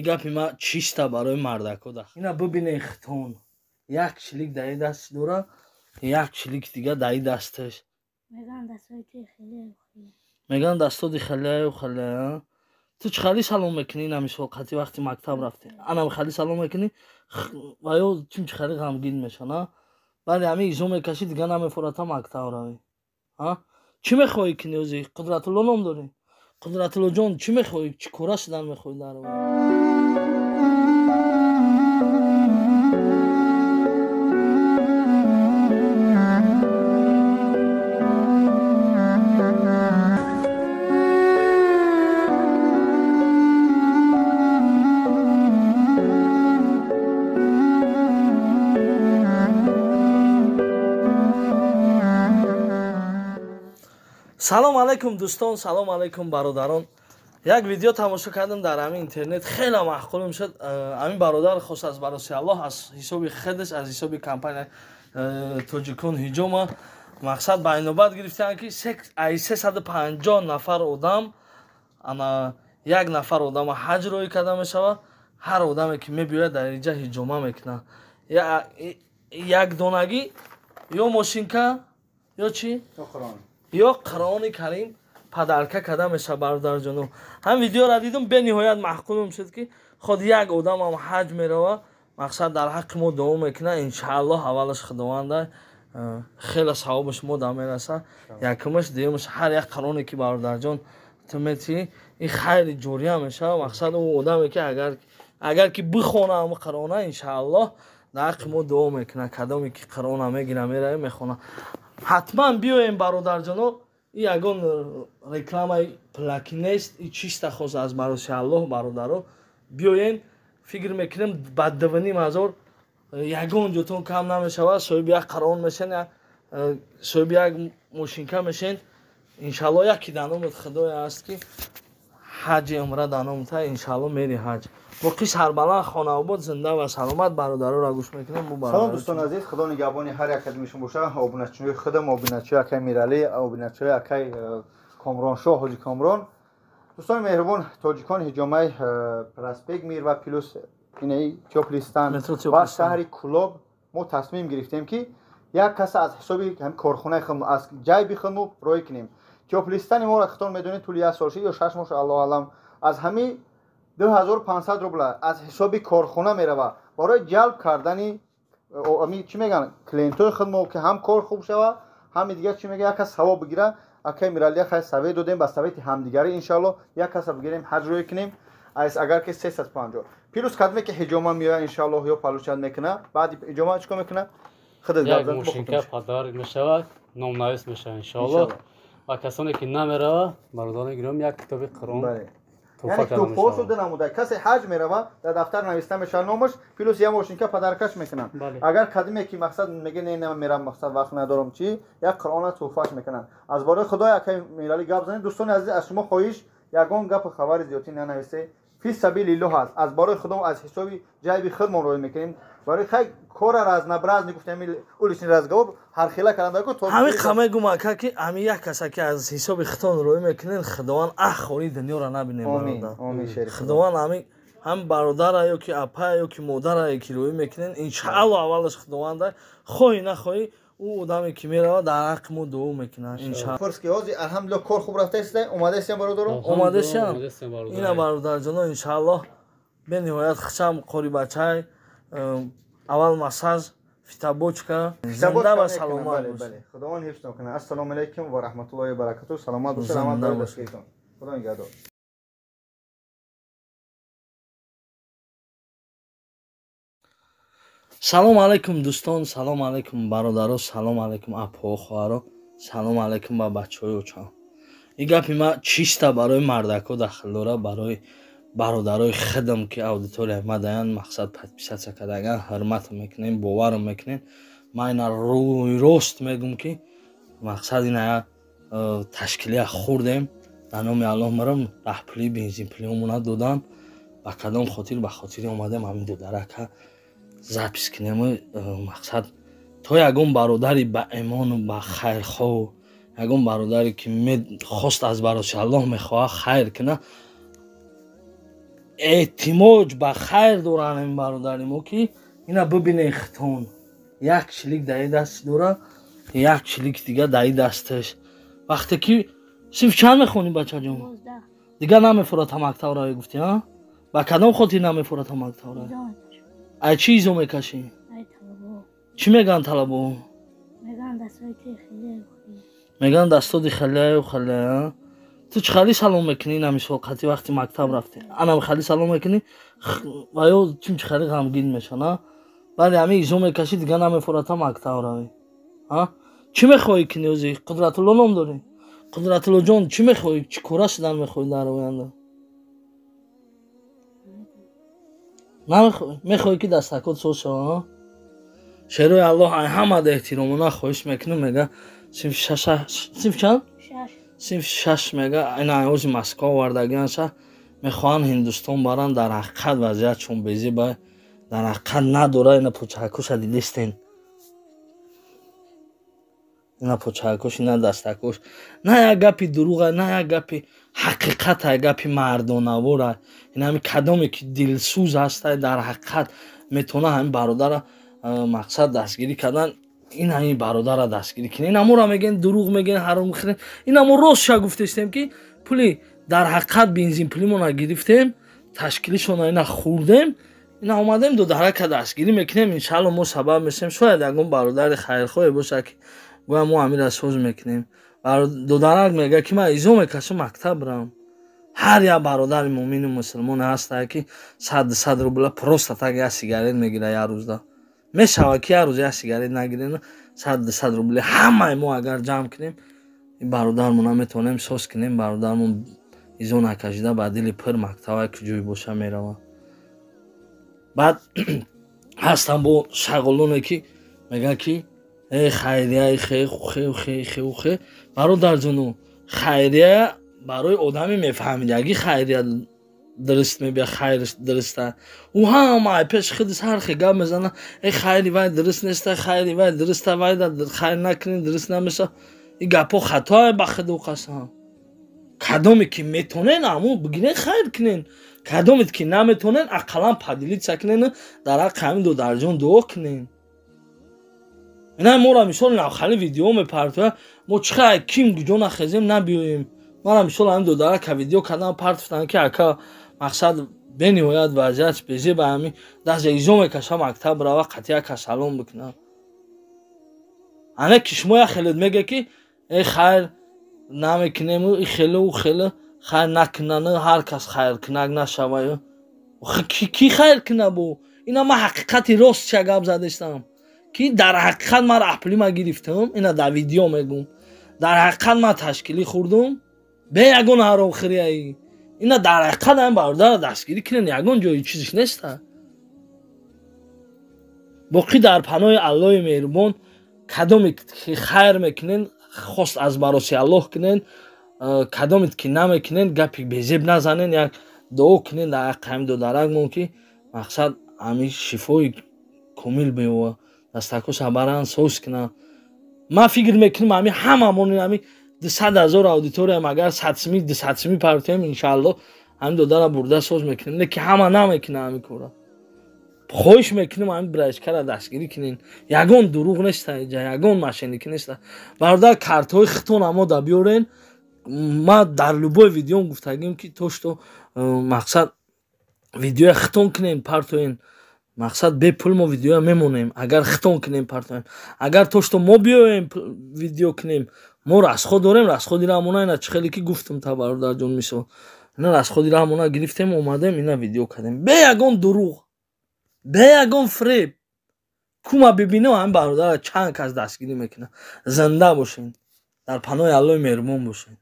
гапи ма чиста барои мардако да. Ина бубинед хитон. Як шилик дар ин даст дора, як шилик дигар дар ин дасташ. меган дастоди халияю халия. ту чӣ хали салом мекунӣ ин мисоқати вақти мактаб рафтӣ? Анам хали салом мекунӣ ва ё чӣ хали ғамгин мешана? Бале ҳамин изо мекашӣ дигар намефората мактаб равӣ. Чӣ мехоҳӣ кунӣ ӯзи? Қудратулло ном дорӣ? Қудратулло ҷон, чӣ мехоҳӣ? Чӣ кора шудан мехоҳӣ дар он? салом алайкум дӯстон, салом алайкум бародарон. Як видео тамошо кардам дар ҳамин интернет, хеле маъқул мешуд. Ҳамин бародар хост аз бароси Аллоҳ аз ҳисоби худаш, аз ҳисоби компания Тоҷикон Ҳиҷома мақсад ба инобат гирифтанд ки 350 нафар одам, ана як нафар одам ҳаҷ роӣ карда мешавад. Ҳар одаме ки мебиёяд дар инҷа ҳиҷома мекунад. Як донагӣ ё мошинка ё чӣ? ё қирони карим падарка карда мешавад бародарҷоно. Ҳам видеоро дидум, бениҳоят маъқул мешуд ки худ як одамам ҳаҷ меравад. Мақсад дар ҳаққи мо дуо мекунад. Иншааллоҳ аввалаш худованда хеле савоби шумо дар мерасад. Якумаш дуюмаш ҳар як қироне ки бародарҷон ту метӣ ин хайри ҷория мешавад. Мақсад ӯ одаме ки агар ки бихонад ам қирона, иншааллоҳ дар ҳаққи мо дуо мекунад. Кадоме ки қирона мегира меравад мехонад. ҳатман биёем бародарҷоно, ин ягон рекламаи плаки нест, ин чиста хос аз бароси Аллоҳ бародаро. Биёен, фикр мекунем ба 2500 ягон ҷотон кам намешавад. соҳиби як қирон мешен, соҳиби як мошинка мешен. Иншааллоҳ яки дар номи худое аст ки ҳаҷи умра дар номи та, иншааллоҳ мери ҳаҷ. боқи сарбаланд хонаобод зинда ва саломат бародароро гӯш мекунем. салом дӯстон азиз, худо нигоҳбони ҳар як адамишон боша. обуначиҳои худам, обуначиҳои акай Миралӣ, обуначиҳои акай Комроншоҳ, ҳоҷи Комрон. дӯстони меҳрубон, тоҷикон ҳиҷомаи проспект Мир ва плюс инаи Тёплистан ва шаҳри Кӯлоб мо тасмим гирифтем ки як кас аз ҳисоби корхонаи худ аз ҷайби худ роӣ кунем. Тёплистани моро хитон медонед тӯли 1 сол ё 6 мош аллоҳу аълам аз ҳамин 2500 рубла аз ҳисоби корхона мерава барои ҷалб кардани чӣ меган клиентои худмо ки ҳам кор хуб шава, ҳам дигар чӣ меган як кас савоб бигира. акай Миралӣ хай савед додем ба савети ҳамдигарӣ. иншааллоҳ як каса бигирем ҳаҷ роӣ кунем агар ки 350 плюс кадме ки ҳиҷома меояд иншааллоҳ ё палучат мекуна. баъди ҳиҷома чикор мекуна? як мошинка падарк мешавад, номнавис мешавад иншааллоҳ. ва касоне ки намеравад, бародарони гиром як китоби қирон тӯҳфаҳо шуда намуда. касе ҳаҷ мерава, дар дафтар нависта мешавад номаш, плюс як мошинка падаркаш мекунанд. агар кадме ки мақсад мега не мерам, мақсад вақт надорам чи, як қирона тӯҳфааш мекунанд. аз бораи худои акай Миралӣ гап занед. дӯстони азиз, аз шумо хоҳиш ягон гапу хабари зиёдӣ нанависед. фи сабилиллоҳ аст. аз бораи худо аз ҳисоби ҷайби худмон роӣ мекунем. барои хай кора разнабразни гуфтем улични разговор ҳархела каранда ко то ҳамин қамегум ака ки ҳамин як каса ки аз ҳисоби худтон роӣ мекунен, худованд ахори дунёро набинем бародар. худованд ҳам бародара ё ки апа ё ки модара ки роӣ мекунен, иншааллоҳ аввалаш худованда хоҳӣ нахоҳӣ ӯ одаме ки меравад дар ҳаққи мо дуо мекунад. иншааллоҳ фурски ҳози алҳамдулиллоҳ кор хуб рафтааст. омадастем бародаро? омадашам. ина бародарҷоно иншааллоҳ бениҳоят хушам қори бачай аввал массаж фитобочка зинда ва саломат бошед. худованд ҳифз кунад. ассалому алайкум ва раҳматуллоҳи ва баракатуҳ. саломат бошед. рамазон бошед. худо нигоҳдор. салом алайкум дӯстон, салом алайкум бародаро, салом алайкум апаҳо хоҳаро, салом алайкум ба бачаҳои очаҳо. ин гапи ма чиста барои мардако дахл дорад, барои бародарои худам ки аудитория мадаянд, мақсад подписатсия кардаган, ҳурмат мекунем, боварам мекунем. ман ина рӯйрост мегум ки мақсад ина як ташкилия хурдем. дар номи Аллоҳ марам раҳпулии бензинпулиомона додан. ба кадом хотир? ба хотири омадем ҳамин дударака запис кунем. мақсад то ягон бародари ба имону ба хайрхоҳу, ягон бародаре ки хост аз бароси Аллоҳ мехоҳад хайр кунад, احتماج به خیر دارن این برادر ما که اینا ببینه ختون یک شلیک در دست داره یک شلیک دیگه در دستش وقتی که صرف چند میخونی بچه جون 12 دیگه نمیفوره تا مکتب را گفتی ها با کدام خاطر نمیفوره تا مکتب را ای چی ایزو میکشی ای طلبا چی میگن طلبو میگن دستای خیلی خوبی میگن دستات خیلی و خیلی ها تو چه خیلی سلام میکنی نمیشه وقتی وقتی مکتب رفتی انا خیلی سلام میکنی و یا چی خیلی غمگین میشه نه ولی همه ایزو میکشی دیگه نمیفوره تا مکتب روی ها چی میخوای کنی اوزی قدرت الله نام داری قدرت الله جان چی میخوای چی کورا شدن میخوای در آینده نمیخوای میخوای که دستکات سوز شو شروع الله همه ده احترام نخواهش میکنه میگه صنف چند 6 صنف 6 میگه این اوزی مسکو وردگیانش میخوان هندوستان برن در حقیقت وضعیت چون بیزی با در حقیقت نداره اینا پوچکوش دیدستین اینا پوچکوش اینا دستکوش نه یک گپی دروغه نه یک گپی حقیقت یک گپی مردانواره این همین کدامی که دلسوز هست در حقیقت میتونه همین برادر مقصد دستگیری کردن این همین برادر دستگیری کنه این همون را میگن دروغ میگن حرام میخورن این همون راست شا گفتیم که پولی در حقیقت بنزین پولیمون گرفتیم تشکیلشون اینا خوردیم اینا اومدیم دو درک دستگیری میکنیم انشالله ما سبب میشیم شاید یگون برادر خیرخواه باشه که گویا ما امیر از سوز میکنیم دو درک میگه که من ایزو میکشم مکتب برم هر یک برادر مومن و مسلمان هست که 100 روبل پروست تا یک سیگارت میگیره یک روز دا میشوه که یک روز یک سیگارت نگیره 100 روبل همه ما اگر جمع کنیم این برادرمون هم میتونیم سوز کنیم برادرمون ایزو نکشیده بعد دل پر مکتب که جوی باشه میروه بعد هستم با شغلونه که میگه که ای خیریه خیلی برادر جونو خیریه برای آدمی میفهمید اگه خیریه درست میبینه خیرش درسته او همه پیش خودش هر خی گپ میزنه ای خیری وای درست نیسته خیری وای درسته وای خیر نکنین درست نمیشه این گپا خطا به خدا قسم کدومی که میتونین همو بگیرین خیر کنین کدومی که نمیتونین اقلا پدیلی چکنین در حق همین دو درجان دعا کنین اینا ما را میشال نخالی ویدیو میپرتوه ما چقدر کیم گجا نخیزیم نبیویم ما را میشال همین دو درک ویدیو کردن پرتفتن که اکا مقصد بنیوید وضعیت بیزی به همین دست ایزو میکشه مکتب را و قطعه که سلام بکنن انا کشمای خیلید میگه که ای خیر نمیکنیم ای خیلی و خیلی خیر نکنن هر کس خیر کنگ نشوه کی خیر کنه بو اینا ما حقیقتی راست چه گپ زدشتم که در حقیقت من اپلی ما گرفتم اینا در ویدیو میگم در حقیقت من تشکیلی خوردم به یگون حرام خوری ای اینا در حقیقت هم برادر دستگیری کنن یگون جایی چیزش نیسته باقی در پناه الله مهربان کدومی که خیر میکنین خواست از براسی الله کنین کدومی که نمیکنین گپی بیزیب نزنین یک دعا کنین در حق هم دو درک ممکن مقصد همین شفای کامل بیوه دستکوش بران سوز کنن ما فکر میکنم همین هممون همین 100,000 اودیتوریم اگر 100 پرتیم انشالله همین دو در برده سوز میکنیم نه که همه نمیکنه همین کورا خوش میکنیم همین برایشکر دستگیری کنین یگون دروغ نیسته یگون ماشینی که نیسته برادر کارتای خطون اما دا بیارین ما در لبای ویدیو گفتگیم که توش تو مقصد ویدیو خطون کنین پرتوین مقصد به پول ما ویدیو میمونیم اگر خطون کنیم پرتوین اگر توش تو ما بیایم ویدیو کنیم ما رسخو داریم رسخو دیرمونه اینا چه خیلی که گفتم تا برادر جون میشه اینا رسخو دیرمونه گرفتیم اومدیم اینا ویدیو کردیم به یگون دروغ به یگون فریب کوما ببینه هم برادر چند کس دستگیری میکنه زنده باشین در پناه الله مهربان باشین